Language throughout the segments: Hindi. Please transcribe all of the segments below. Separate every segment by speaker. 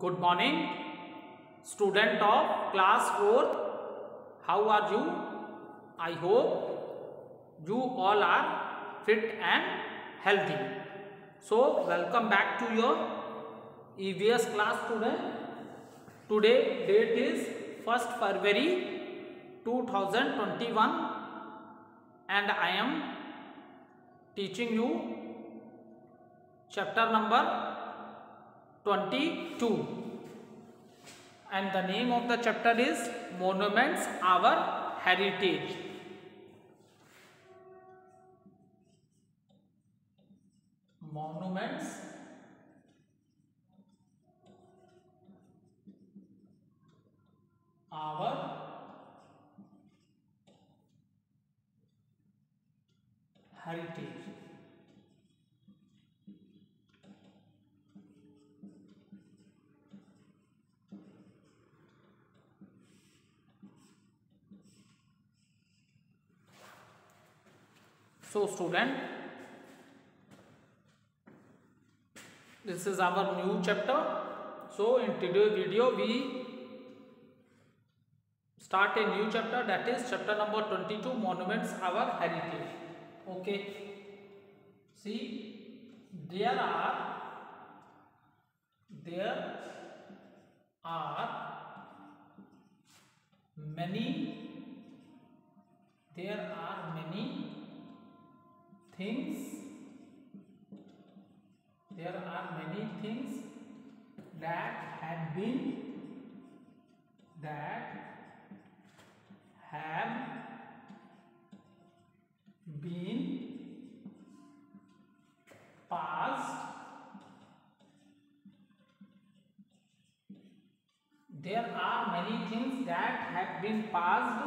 Speaker 1: Good morning, student of class 4th. How are you? I hope you all are fit and healthy. So welcome back to your EVS class student. Today date is 1st February 2021 and I am teaching you chapter number 22 and the name of the chapter is Monuments Our Heritage. Monuments Our Heritage. So student, this is our new chapter. So in today's video we start a new chapter, that is chapter number 22, Monuments Our Heritage. Okay, see, there are many things that have been passed. There are many things that have been passed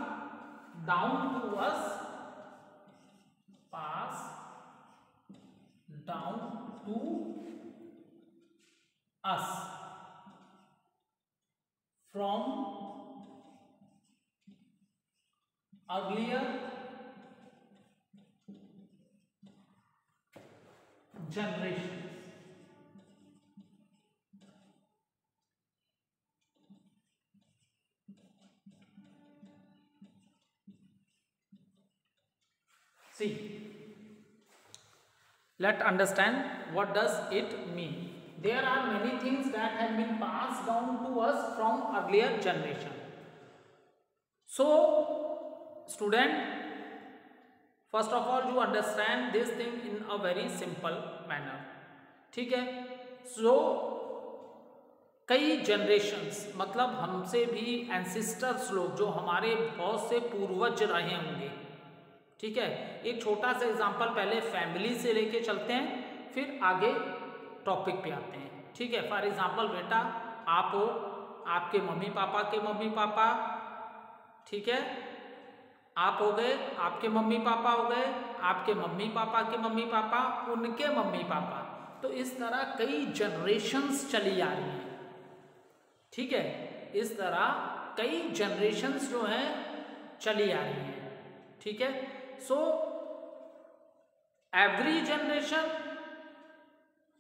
Speaker 1: down to us. From earlier generations. See, let's understand what does it mean. There are many things that have been passed down to us from earlier generation. So, student, first of all you understand this thing in a very simple manner. ठीक है? So, कई जनरेशन्स मतलब हमसे भी एंसिस्टर्स लोग जो हमारे बहुत से पूर्वज रहे होंगे, ठीक है, एक छोटा सा एग्जांपल पहले फैमिली से लेके चलते हैं फिर आगे टॉपिक पे आते हैं. ठीक है, फॉर एग्जांपल बेटा आप हो, आपके मम्मी पापा के मम्मी पापा, ठीक है, आप हो गए, आपके मम्मी पापा हो गए, आपके मम्मी पापा के मम्मी पापा, उनके मम्मी पापा, तो इस तरह कई जनरेशन्स चली आ रही हैं. ठीक है, इस तरह कई जनरेशन्स जो हैं चली आ रही हैं. ठीक है, so every generation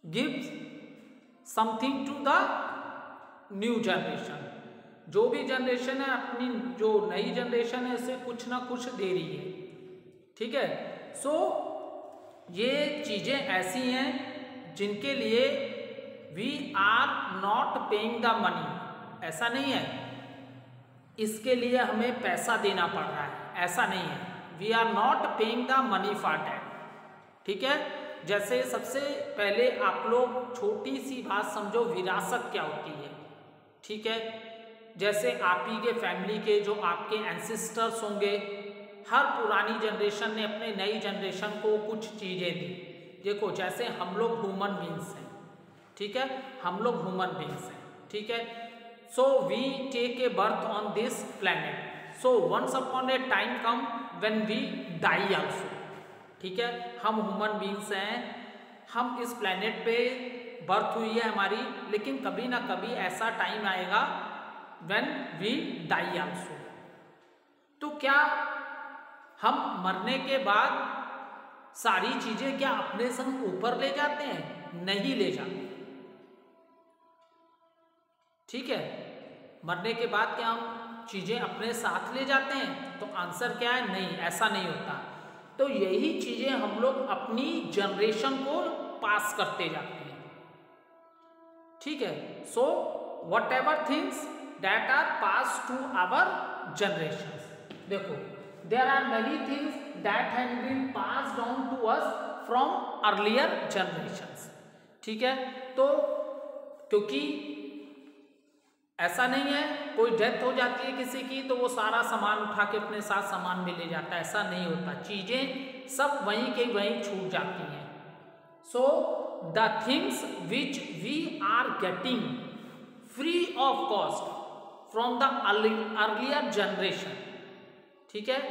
Speaker 1: gives something to the new generation. जो भी जनरेशन है अपनी जो नई जनरेशन है उसे कुछ ना कुछ दे रही है. ठीक है, सो ये चीजें ऐसी हैं जिनके लिए we are not paying the money. ऐसा नहीं है इसके लिए हमें पैसा देना पड़ रहा है, ऐसा नहीं है. We are not paying the money for that. ठीक है, जैसे सबसे पहले आप लोग छोटी सी बात समझो, विरासत क्या होती है. ठीक है, जैसे आप ही के फैमिली के जो आपके एंसिस्टर्स होंगे, हर पुरानी जनरेशन ने अपने नई जनरेशन को कुछ चीज़ें दी. देखो जैसे हम लोग ह्यूमन बींग्स हैं. ठीक है, हम लोग ह्यूमन बींग्स हैं. ठीक है, so we take a birth on this planet. So once upon a time come when we die also. ठीक है, हम ह्यूमन बींग्स हैं, हम इस प्लैनेट पे बर्थ हुई है हमारी, लेकिन कभी ना कभी ऐसा टाइम आएगा व्हेन वी डाई आल्सो. तो क्या हम मरने के बाद सारी चीजें क्या अपने संग ऊपर ले जाते हैं? नहीं ले जाते. ठीक है, मरने के बाद क्या हम चीजें अपने साथ ले जाते हैं? तो आंसर क्या है? नहीं, ऐसा नहीं होता। तो यही चीजें हम लोग अपनी जनरेशन को पास करते जाते हैं। ठीक है, so whatever things that are pass to our generation. देखो, there are many things that have been passed on to us from earlier generations. ठीक है, तो क्योंकि ऐसा नहीं है कोई डेथ हो जाती है किसी की तो वो सारा सामान उठा के अपने साथ सामान में ले जाता है, ऐसा नहीं होता। चीजें सब वहीं के वहीं छूट जाती हैं। So the things which we are getting free of cost from the earlier generation, ठीक है,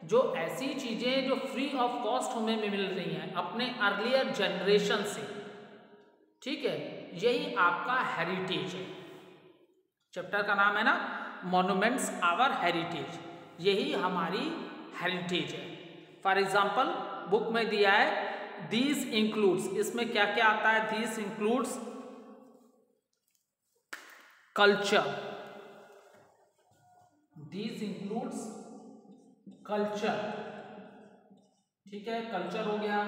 Speaker 1: जो ऐसी चीजें जो फ्री ऑफ कॉस्ट हमें मिल रही हैं अपने अर्लियर जनरेशन से, ठीक है, यही आपका हेरिटेज है। चैप्टर का नाम है ना मॉन्यूमेंट्स आवर हेरिटेज, यही हमारी हेरिटेज है। फॉर एग्जाम्पल बुक में दिया है दीज इंक्लूड्स, इसमें क्या क्या आता है? These includes culture, these includes culture, ठीक है, कल्चर हो गया,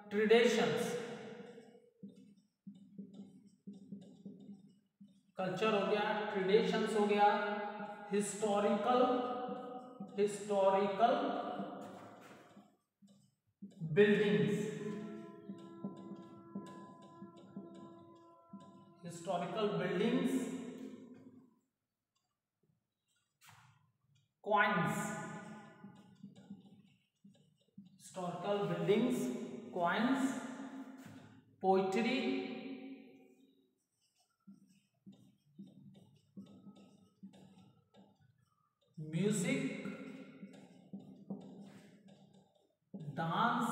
Speaker 1: ट्रेडिशंस, कल्चर हो गया, ट्रेडिशंस हो गया, historical buildings, coins, historical buildings, coins, poetry, music, dance,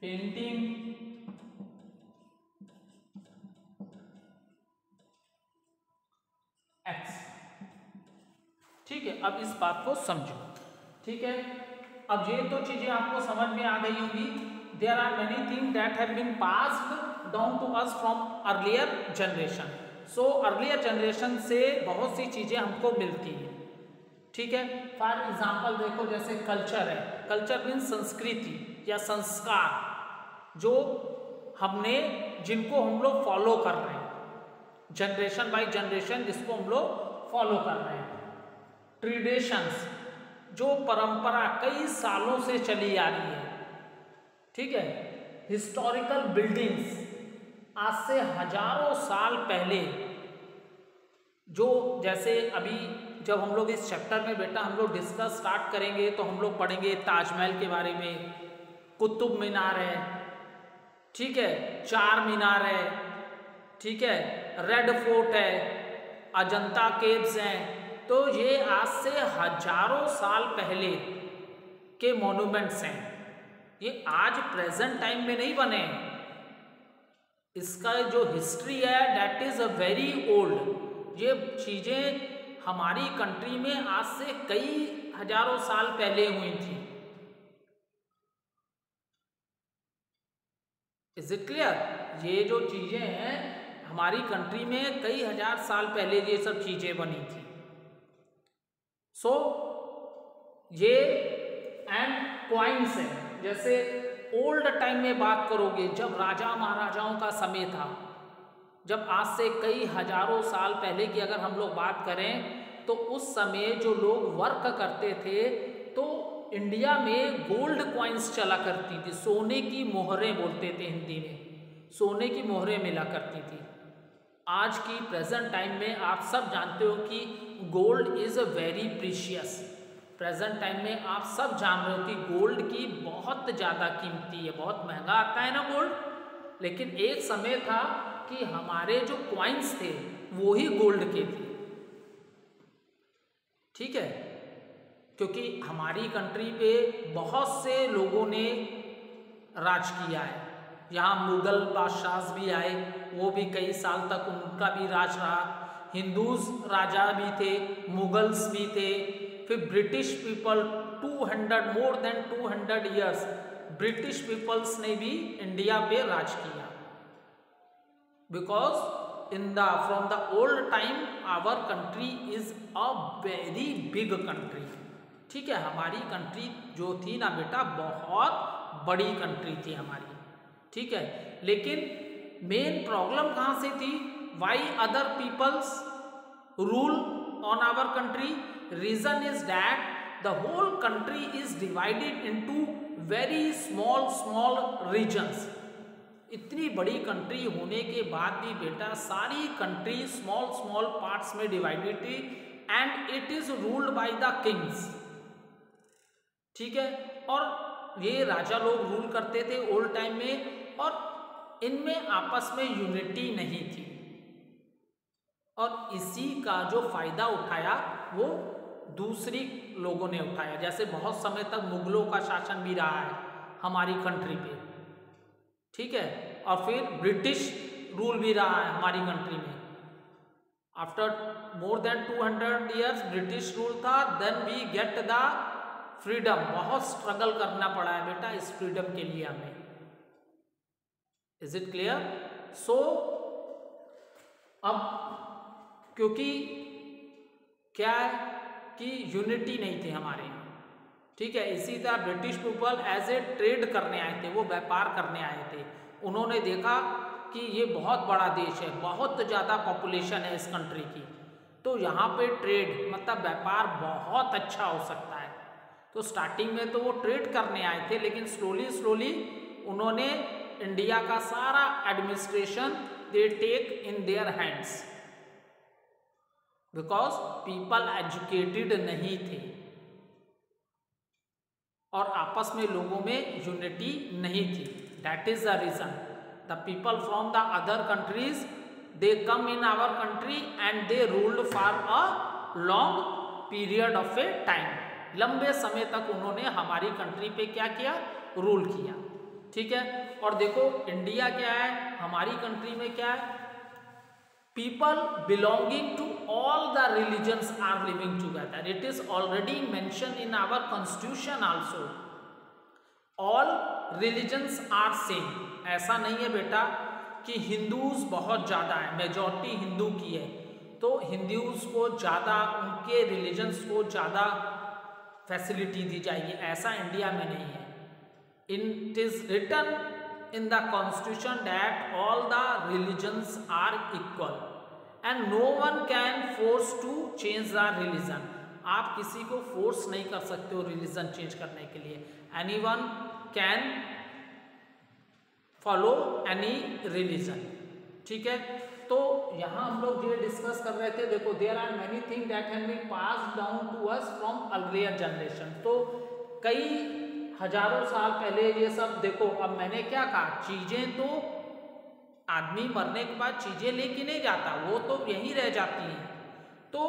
Speaker 1: painting, x. ठीक है, अब इस बात को समझो। ठीक है, अब ये तो चीजें आपको समझ में आ गई होंगी। There are many things that have been passed down to us from earlier generation. So earlier generation से बहुत सी चीजें हमको मिलती हैं। ठीक है, फॉर एग्जाम्पल देखो, जैसे कल्चर है, कल्चर मीन्स संस्कृति या संस्कार, जो हमने जिनको हम लोग फॉलो कर रहे हैं, जनरेशन बाय जनरेशन जिसको हम लोग फॉलो कर रहे हैं। ट्रेडिशंस, जो परंपरा कई सालों से चली आ रही है। ठीक है, हिस्टोरिकल बिल्डिंग्स, आज से हजारों साल पहले जो, जैसे अभी जब हम लोग इस चैप्टर में बेटा हम लोग डिस्कस स्टार्ट करेंगे तो हम लोग पढ़ेंगे ताजमहल के बारे में, कुतुब मीनार है, ठीक है, चार मीनार है, ठीक है, रेड फोर्ट है, अजंता केव्स हैं। तो ये आज से हजारों साल पहले के मॉन्यूमेंट्स हैं। ये आज प्रेजेंट टाइम में नहीं बने, इसका जो हिस्ट्री है that is a very old. ये चीजें हमारी कंट्री में आज से कई हजारों साल पहले हुई थी। Is it clear? ये जो चीजें हैं हमारी कंट्री में कई हजार साल पहले ये सब चीजें बनी थी। सो ये एंड क्वाइंस है, जैसे ओल्ड टाइम में बात करोगे, जब राजा महाराजाओं का समय था, जब आज से कई हजारों साल पहले की अगर हम लोग बात करें, तो उस समय जो लोग वर्क करते थे तो इंडिया में गोल्ड कॉइन्स चला करती थी, सोने की मोहरें बोलते थे हिंदी में, सोने की मोहरें मिला करती थी। आज की प्रेजेंट टाइम में आप सब जानते हो कि gold is a very precious. Present time में आप सब जान रहे हो कि गोल्ड की बहुत ज़्यादा कीमती है, बहुत महंगा आता है ना गोल्ड। लेकिन एक समय था कि हमारे जो कॉइन्स थे वो ही गोल्ड के थे। ठीक है, क्योंकि हमारी कंट्री पे बहुत से लोगों ने राज किया है। यहाँ मुगल बादशाह भी आए, वो भी कई साल तक उनका भी राज रहा। हिंदूज राजा भी थे, मुगल्स भी थे, फिर British people 200 more than 200 years British peoples ने भी इंडिया पे राज किया। Because from the old time our country is a very big country. ठीक है, हमारी कंट्री जो थी ना बेटा बहुत बड़ी कंट्री थी हमारी। ठीक है, लेकिन मेन प्रॉब्लम कहाँ से थी? Why other peoples rule on our country? Reason is that the whole country is divided into very small small regions. इतनी बड़ी कंट्री होने के बाद भी बेटा सारी कंट्री स्मॉल स्मॉल पार्ट्स में डिवाइडेड थी and it is ruled by the kings. ठीक है, और ये राजा लोग रूल करते थे ओल्ड टाइम में, और इनमें आपस में यूनिटी नहीं थी, और इसी का जो फायदा उठाया वो दूसरी लोगों ने उठाया। जैसे बहुत समय तक मुगलों का शासन भी रहा है हमारी कंट्री पे। ठीक है, और फिर ब्रिटिश रूल भी रहा है हमारी कंट्री में। After more than 200 years British rule था, then we get the freedom. बहुत स्ट्रगल करना पड़ा है बेटा इस फ्रीडम के लिए हमें। Is it clear? सो अब क्योंकि क्या है कि यूनिटी नहीं थी हमारे यहाँ। ठीक है, इसी तरह British people as a trade करने आए थे, वो व्यापार करने आए थे। उन्होंने देखा कि ये बहुत बड़ा देश है, बहुत ज़्यादा पॉपुलेशन है इस कंट्री की, तो यहाँ पे ट्रेड मतलब व्यापार बहुत अच्छा हो सकता है। तो स्टार्टिंग में तो वो ट्रेड करने आए थे, लेकिन स्लोली स्लोली उन्होंने इंडिया का सारा administration they take in their hands, because people educated नहीं थे और आपस में लोगों में यूनिटी नहीं थी। That is the reason the people from the other countries they come in our country and they ruled for a long period of a time. लंबे समय तक उन्होंने हमारी कंट्री पे क्या किया? रूल किया। ठीक है, और देखो इंडिया क्या है, हमारी कंट्री में क्या है? People belonging to all the religions are living together. It is already mentioned in our constitution also. All religions are same. ऐसा नहीं है बेटा कि हिंदूज बहुत ज़्यादा है, मेजॉरिटी हिंदू की है तो हिंदूज को ज़्यादा, उनके रिलीजन्स को ज़्यादा फैसिलिटी दी जाएगी, ऐसा इंडिया में नहीं है। It is written in the constitution that all the religions are equal and no one can force to change the religion. आप किसी को फोर्स नहीं कर सकते हो रिलीजन चेंज करने के लिए। Anyone can follow any religion. ठीक है, तो यहाँ हम लोग ये डिस्कस कर रहे थे। देखो there are many thing that have been passed down to us from earlier generation. तो कई हजारों साल पहले ये सब देखो। अब मैंने क्या कहा, चीजें तो आदमी मरने के बाद चीजें लेके नहीं जाता, वो तो यहीं रह जाती हैं। तो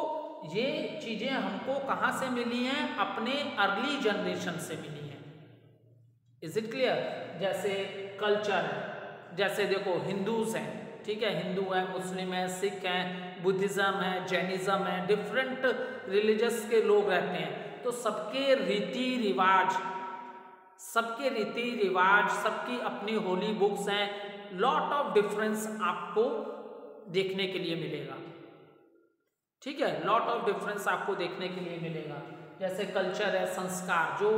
Speaker 1: ये चीजें हमको कहाँ से मिली हैं? अपने अर्ली जनरेशन से मिली हैं। Is it clear? जैसे कल्चर है, जैसे देखो हिंदूज हैं, ठीक है, हिंदू है, मुस्लिम है, सिख है, बुद्धिज्म है, जैनिज्म है, डिफरेंट रिलीजियस के लोग रहते हैं। तो सबके रीति रिवाज, सबकी अपनी होली बुक्स हैं। लॉट ऑफ डिफरेंस आपको देखने के लिए मिलेगा। ठीक है, लॉट ऑफ डिफरेंस आपको देखने के लिए मिलेगा। जैसे कल्चर है, संस्कार, जो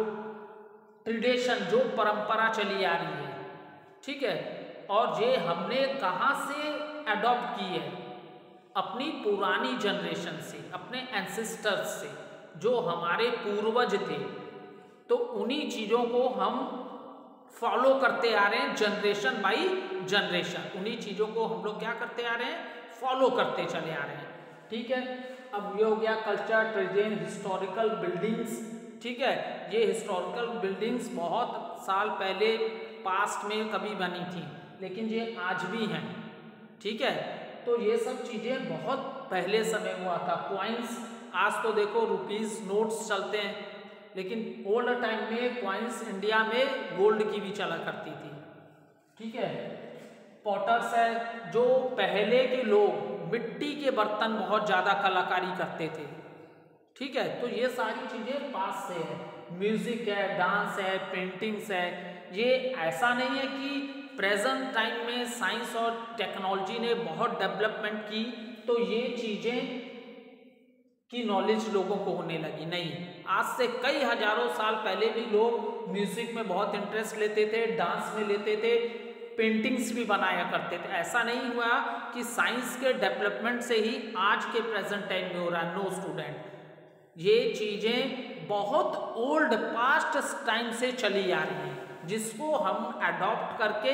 Speaker 1: ट्रेडिशन, जो परंपरा चली आ रही है, ठीक है, और ये हमने कहाँ से अडॉप्ट की है? अपनी पुरानी जनरेशन से, अपने एंसेस्टर्स से, जो हमारे पूर्वज थे। तो उन्हीं चीज़ों को हम फॉलो करते आ रहे हैं जनरेशन बाई जनरेशन। उन्हीं चीज़ों को हम लोग क्या करते आ रहे हैं? फॉलो करते चले आ रहे हैं। ठीक है, अब ये हो गया कल्चर, ट्रेडिशन, हिस्टोरिकल बिल्डिंग्स। ठीक है, ये हिस्टोरिकल बिल्डिंग्स बहुत साल पहले पास्ट में कभी बनी थी, लेकिन ये आज भी हैं। ठीक है, तो ये सब चीज़ें बहुत पहले समय हुआ था। कॉइन्स, आज तो देखो रुपीस नोट्स चलते हैं, लेकिन ओल्ड टाइम में कॉइन्स इंडिया में गोल्ड की भी चला करती थी। ठीक है, पॉटर्स है, जो पहले के लोग मिट्टी के बर्तन बहुत ज़्यादा कलाकारी करते थे। ठीक है, तो ये सारी चीज़ें पास से है। म्यूजिक है, डांस है, पेंटिंग्स है। ये ऐसा नहीं है कि प्रेजेंट टाइम में साइंस और टेक्नोलॉजी ने बहुत डेवलपमेंट की तो ये चीज़ें की नॉलेज लोगों को होने लगी। नहीं, आज से कई हजारों साल पहले भी लोग म्यूजिक में बहुत इंटरेस्ट लेते थे, डांस में लेते थे, पेंटिंग्स भी बनाया करते थे। ऐसा नहीं हुआ कि साइंस के डेवलपमेंट से ही आज के प्रेजेंट टाइम में हो रहा है। नो स्टूडेंट, ये चीज़ें बहुत ओल्ड पास्ट टाइम से चली आ रही हैं, जिसको हम अडॉप्ट करके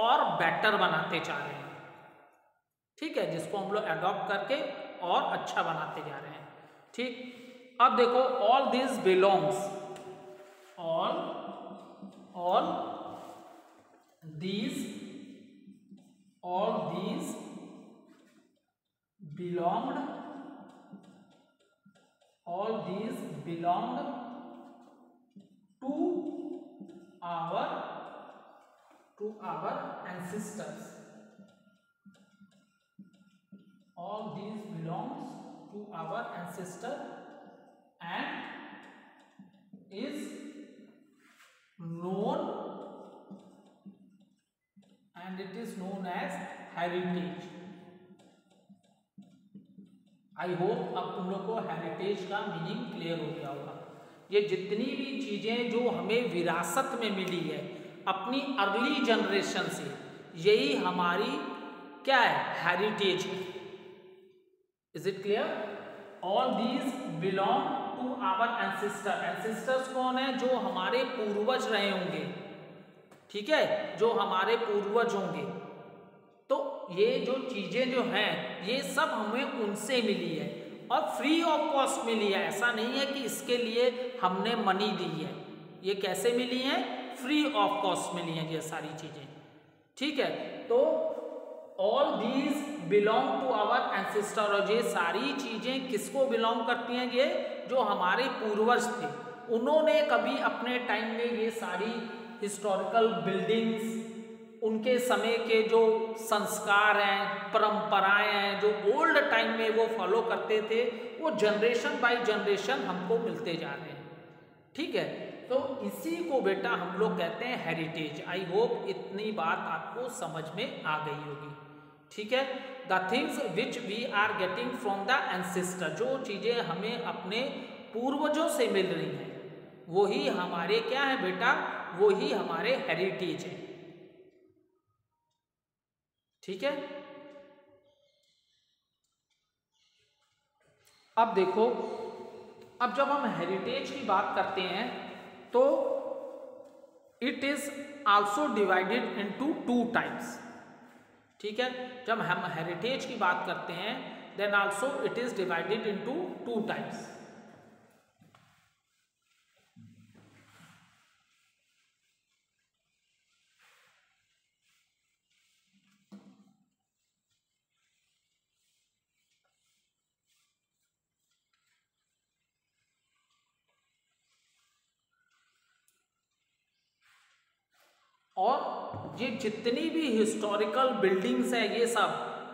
Speaker 1: और बेटर बनाते जा रहे हैं। ठीक है, जिसको हम लोग अडॉप्ट करके और अच्छा बनाते जा रहे हैं। ठीक, अब देखो, all this belongs, all these belonged to our ancestors. All these belongs to our ancestor and is known, and it is known as heritage. I hope अब तुम लोग को हेरिटेज का मीनिंग क्लियर हो गया होगा। ये जितनी भी चीजें जो हमें विरासत में मिली है अपनी अर्ली जनरेशन से, यही हमारी क्या है, हेरिटेज है। Is it clear? All these belong to our ancestor. Ancestors कौन है? जो हमारे पूर्वज रहे होंगे, ठीक है, जो हमारे पूर्वज होंगे। तो ये जो चीजें जो हैं ये सब हमें उनसे मिली है और फ्री ऑफ कॉस्ट मिली है। ऐसा नहीं है कि इसके लिए हमने मनी दी है। ये कैसे मिली है? फ्री ऑफ कॉस्ट मिली है ये सारी चीजें। ठीक है, तो all these belong to our ancestor. और ये सारी चीजें किसको बिलोंग करती हैं? ये जो हमारे पूर्वज थे, उन्होंने कभी अपने टाइम में ये सारी हिस्टोरिकल बिल्डिंग्स, उनके समय के जो संस्कार हैं, परंपराएं हैं, जो ओल्ड टाइम में वो फॉलो करते थे, वो जनरेशन बाय जनरेशन हमको मिलते जा रहे हैं। ठीक है, तो इसी को बेटा हम लोग कहते हैं हेरिटेज। आई होप इतनी बात आपको समझ में आ गई होगी। ठीक है, the things which we are getting from the ancestor, जो चीजें हमें अपने पूर्वजों से मिल रही हैं वही हमारे क्या है बेटा, वही हमारे हेरिटेज है। ठीक है, अब देखो, अब जब हम हेरिटेज की बात करते हैं तो it is also divided into 2 types. ठीक है, जब हम हेरिटेज की बात करते हैं then also it is divided into 2 types. और ये जितनी भी हिस्टोरिकल बिल्डिंग्स है ये सब,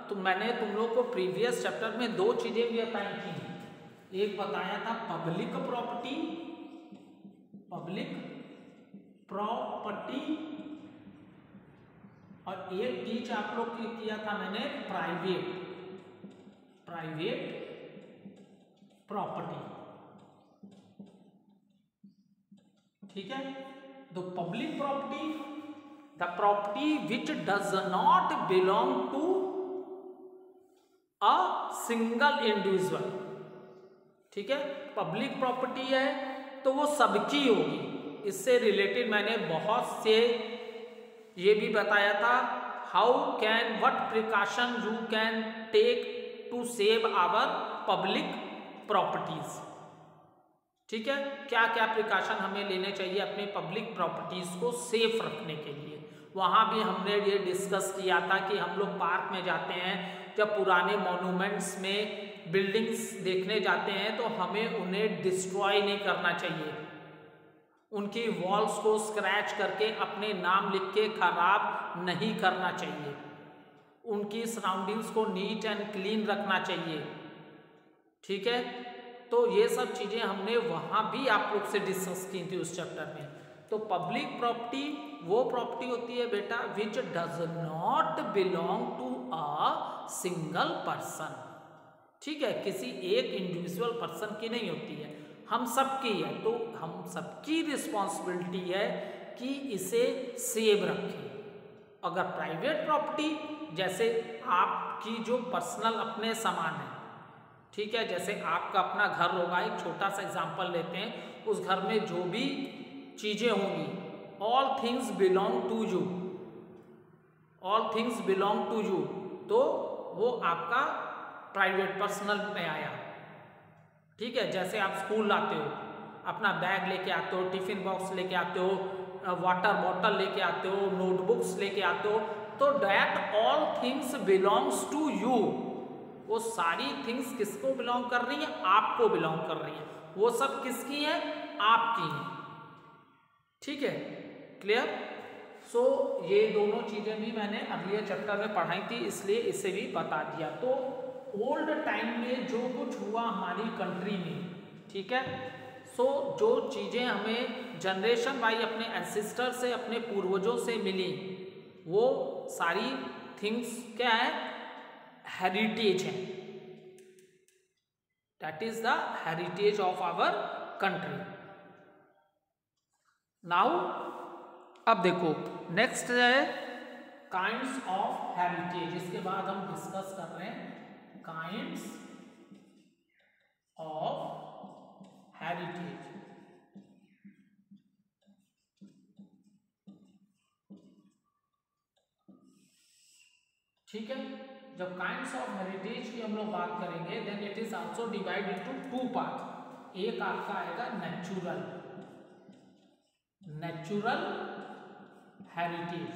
Speaker 1: तो मैंने तुम लोग को प्रीवियस चैप्टर में 2 चीजें भी बताई थी। एक बताया था पब्लिक प्रॉपर्टी और एक टीच आप लोग किया था मैंने प्राइवेट प्रॉपर्टी। ठीक है, तो public property, the property which does not belong to a single individual। ठीक है, पब्लिक प्रॉपर्टी है तो वो सबकी होगी। इससे रिलेटेड मैंने बहुत से ये भी बताया था, how can what precaution you can take to save our public properties. ठीक है, क्या क्या प्रिकॉशन हमें लेने चाहिए अपनी पब्लिक प्रॉपर्टीज को सेफ रखने के लिए। वहाँ भी हमने ये डिस्कस किया था कि हम लोग पार्क में जाते हैं, जब पुराने मॉन्यूमेंट्स में बिल्डिंग्स देखने जाते हैं तो हमें उन्हें डिस्ट्रॉय नहीं करना चाहिए। उनकी वॉल्स को स्क्रैच करके अपने नाम लिख के खराब नहीं करना चाहिए। उनकी सराउंडिंग्स को नीट एंड क्लीन रखना चाहिए। ठीक है, तो ये सब चीज़ें हमने वहाँ भी आप लोग से डिस्कस की थी उस चैप्टर में। तो पब्लिक प्रॉपर्टी वो प्रॉपर्टी होती है बेटा which does not belong to a single person, ठीक है, किसी एक इंडिविजुअल पर्सन की नहीं होती है, हम सबकी है। तो हम सबकी रिस्पॉन्सिबिलिटी है कि इसे सेव रखें। अगर प्राइवेट प्रॉपर्टी, जैसे आपकी जो पर्सनल अपने सामान है, ठीक है, जैसे आपका अपना घर होगा, एक छोटा सा एग्जांपल लेते हैं, उस घर में जो भी चीजें होंगी, all things belong to you, all things belong to you, तो वो आपका प्राइवेट पर्सनल में आया, ठीक है। जैसे आप स्कूल आते हो, अपना बैग लेके आते हो, टिफिन बॉक्स लेके आते हो, वाटर बॉटल लेके आते हो, नोटबुक्स लेके आते हो, तो that all things belongs to you. वो सारी थिंग्स किसको बिलोंग कर रही है? आपको बिलोंग कर रही है। वो सब किसकी है? आपकी है, ठीक है, क्लियर। सो ये दोनों चीजें भी मैंने अगले चैप्टर में पढ़ाई थी, इसलिए इसे भी बता दिया। तो ओल्ड टाइम में जो कुछ हुआ हमारी कंट्री में, ठीक है, सो जो चीजें हमें जनरेशन बाई अपने एंसेस्टर से, अपने पूर्वजों से मिली, वो सारी थिंग्स क्या है? हेरिटेज है। That is the heritage of our country. Now अब देखो नेक्स्ट है काइंड्स ऑफ हेरिटेज। इसके बाद हम डिस्कस कर रहे हैं काइंड्स ऑफ हेरिटेज। ठीक है, जब काइंड्स ऑफ हेरिटेज की हम लोग बात करेंगे, then it is also divide into two part. एक आपका आएगा नेचुरल, नेचुरल हेरिटेज,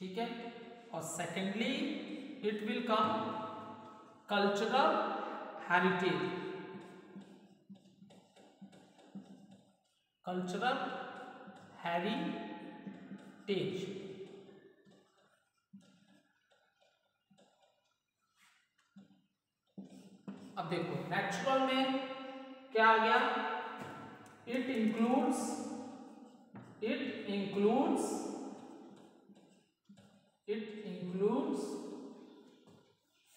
Speaker 1: ठीक है, और secondly it will come cultural heritage, cultural heritage. अब देखो नेचुरल में क्या आ गया? It includes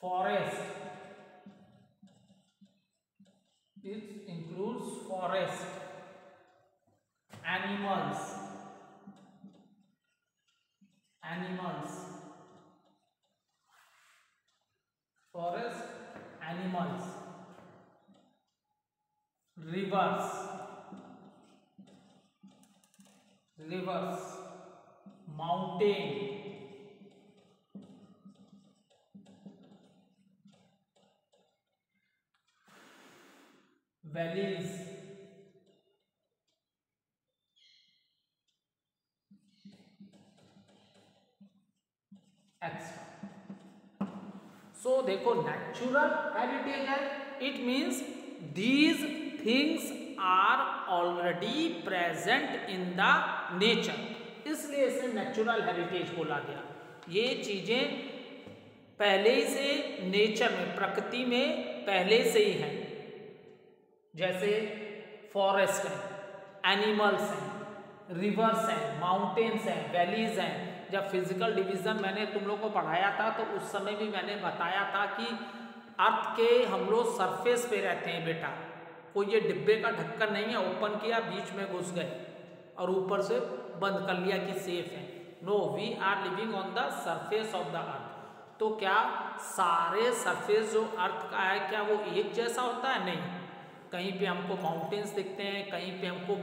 Speaker 1: forest, it includes forest, animals, forest, animals, rivers, mountain, valleys, extra. So देखो नेचुरल हेरिटेज है, it means these things are already present in the nature, इसलिए इसे नेचुरल हेरिटेज बोला गया। ये चीजें पहले से नेचर में, प्रकृति में पहले से ही हैं, जैसे फॉरेस्ट है, एनिमल्स हैं, रिवर्स हैं, माउंटेन्स हैं, वैलीज हैं। जब फिजिकल डिवीजन मैंने तुम लोग को पढ़ाया था तो उस समय भी मैंने बताया था कि अर्थ के हम लोग सरफेस पे रहते हैं बेटा, कोई ये डिब्बे का ढक्कन नहीं है, ओपन किया बीच में घुस गए और ऊपर से बंद कर लिया कि सेफ है। No, we are living on the surface of the earth. तो क्या सारे सरफेस जो अर्थ का है क्या वो एक जैसा होता है? नहीं, कहीं पे हमको माउंटेन्स दिखते हैं, कहीं पे हमको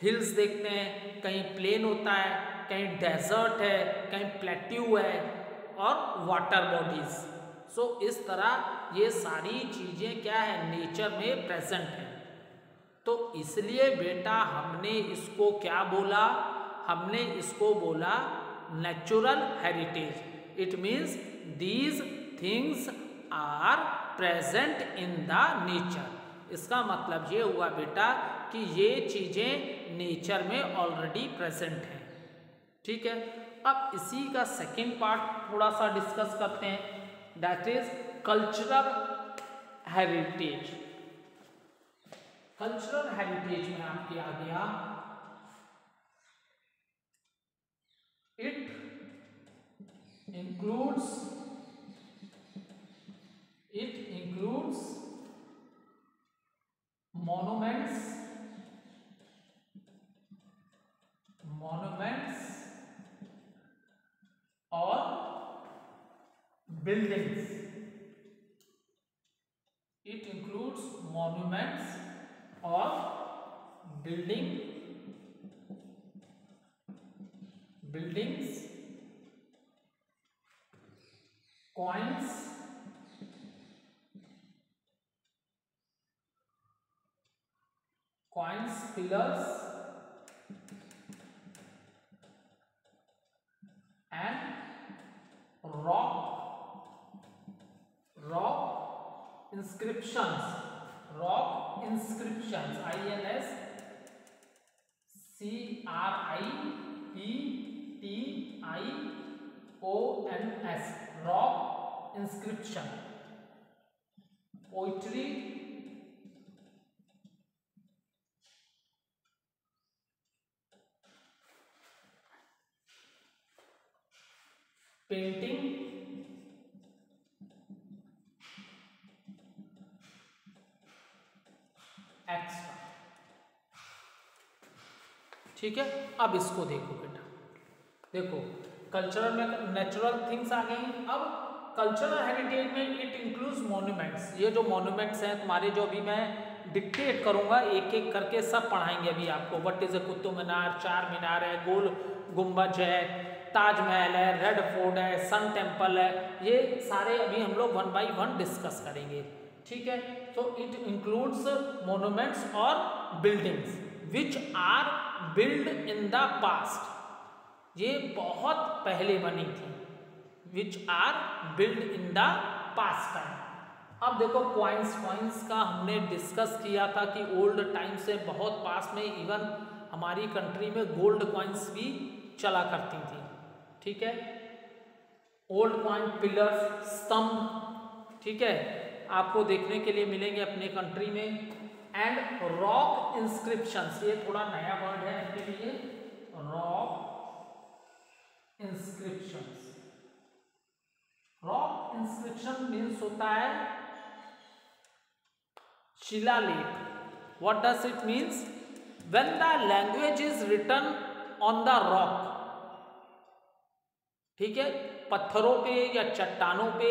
Speaker 1: हिल्स देखते हैं, कहीं प्लेन होता है, कहीं डेजर्ट है, कहीं प्लेट्यू है और वाटर बॉडीज। सो इस तरह ये सारी चीजें क्या है? नेचर में प्रेजेंट है। तो इसलिए बेटा हमने इसको क्या बोला? हमने इसको बोला natural heritage. It means these things are present in the nature. इसका मतलब ये हुआ बेटा कि ये चीजें नेचर में ऑलरेडी प्रेजेंट हैं, ठीक है। अब इसी का सेकेंड पार्ट थोड़ा सा डिस्कस करते हैं, that is cultural heritage. Cultural heritage में आपके आ गया, it includes monuments or buildings. It includes monuments or buildings, coins, pillars, and rock inscriptions, INSCRIPTIONS, rock inscription, poetry, painting, extra. ठीक है, अब इसको देखो बेटा, देखो कल्चरल में नेचुरल थिंग्स आ गई। अब कल्चरल हेरिटेज में इट इंक्लूड्स मॉन्यूमेंट्स। ये जो मॉन्यूमेंट्स हैं तुम्हारे, जो अभी मैं डिक्टेट करूंगा एक एक करके सब पढ़ाएंगे अभी आपको। What is a Qutub Minar, चार मीनार है, गोल गुंबज है, ताजमहल है, रेड फोर्ट है, सन टेम्पल है, ये सारे अभी हम लोग 1 बाय 1 डिस्कस करेंगे। ठीक है, तो इट इंक्लूड्स मॉन्यूमेंट्स और buildings which are build in the past, ये बहुत पहले बनी थी, which are build in the past time. अब देखो कॉइन्स का हमने डिस्कस किया था कि ओल्ड टाइम से बहुत पास में इवन हमारी कंट्री में गोल्ड कॉइन्स भी चला करती थी। ठीक है, ओल्ड कॉइन, पिलर्स, स्तंभ, ठीक है, आपको देखने के लिए मिलेंगे अपने कंट्री में। एंड रॉक इंस्क्रिप्शंस, ये थोड़ा नया वर्ड है आपके लिए, rock inscriptions. Rock inscription means होता है शिलालेख। What does it means? When the language is written on the rock, ठीक है, पत्थरों पे या चट्टानों पे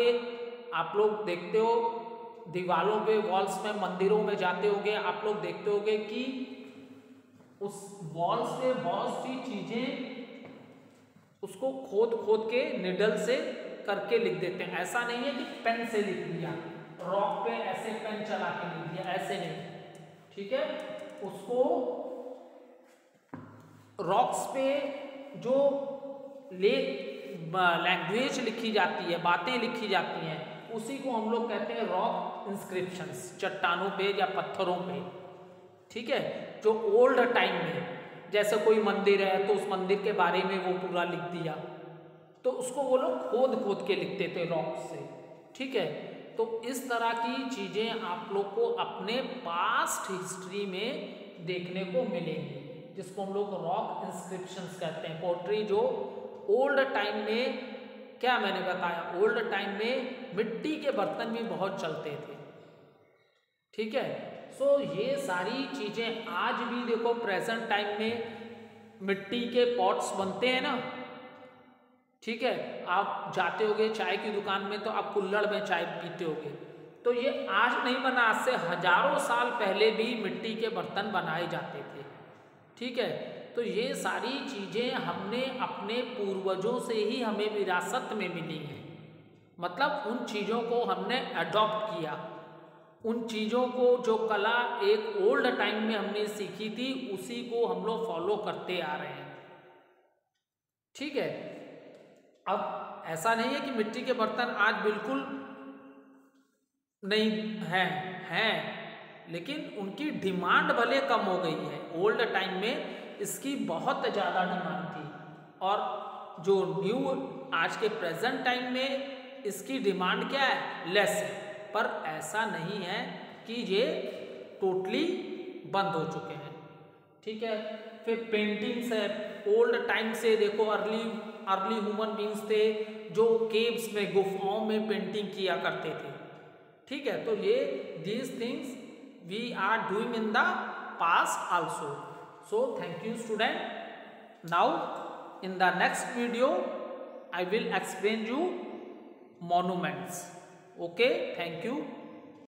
Speaker 1: आप लोग देखते हो, दीवारों पे, वॉल्स में, मंदिरों में जाते होगे, आप लोग देखते होगे कि उस वॉल्स पे बहुत सी चीजें उसको खोद के निडल से करके लिख देते हैं। ऐसा नहीं है कि पेन से लिख लिया, रॉक पे ऐसे पेन चला के लिख दिया, ऐसे नहीं। ठीक है, उसको रॉक्स पे जो लैंग्वेज लिखी जाती है, बातें लिखी जाती हैं, उसी को हम लोग कहते हैं रॉक इंस्क्रिप्शंस, चट्टानों पे या पत्थरों पे। ठीक है, जो ओल्ड टाइम में, जैसे कोई मंदिर है तो उस मंदिर के बारे में वो पूरा लिख दिया, तो उसको वो लोग खोद के लिखते थे रॉक से। ठीक है, तो इस तरह की चीजें आप लोग को अपने पास्ट हिस्ट्री में देखने को मिलेंगी, जिसको हम लोग रॉक इंस्क्रिप्शंस कहते हैं। पोट्री जो ओल्ड टाइम में, क्या मैंने बताया, ओल्ड टाइम में मिट्टी के बर्तन भी बहुत चलते थे। ठीक है, सो ये सारी चीजें आज भी देखो प्रेजेंट टाइम में मिट्टी के पॉट्स बनते हैं ना। ठीक है, आप जाते होगे चाय की दुकान में तो आप कुल्हड़ में चाय पीते होगे, तो ये आज नहीं बना, आज से हजारों साल पहले भी मिट्टी के बर्तन बनाए जाते थे। ठीक है, तो ये सारी चीजें हमने अपने पूर्वजों से ही हमें विरासत में मिली हैं। मतलब उन चीजों को हमने अडॉप्ट किया, उन चीजों को जो कला एक ओल्ड टाइम में हमने सीखी थी उसी को हम लोग फॉलो करते आ रहे हैं। ठीक है, अब ऐसा नहीं है कि मिट्टी के बर्तन आज बिल्कुल नहीं हैं, लेकिन उनकी डिमांड भले कम हो गई है। ओल्ड टाइम में इसकी बहुत ज़्यादा डिमांड थी, और जो न्यू आज के प्रेजेंट टाइम में इसकी डिमांड क्या है, लेस है। पर ऐसा नहीं है कि ये टोटली बंद हो चुके हैं। ठीक है, फिर पेंटिंग्स है, ओल्ड टाइम से देखो अर्ली ह्यूमन बींग्स थे जो केव्स में, गुफाओं में पेंटिंग किया करते थे। ठीक है, तो ये these things we are doing in the past also. So thank you student. Now in the next video I will explain you monuments. Okay, thank you.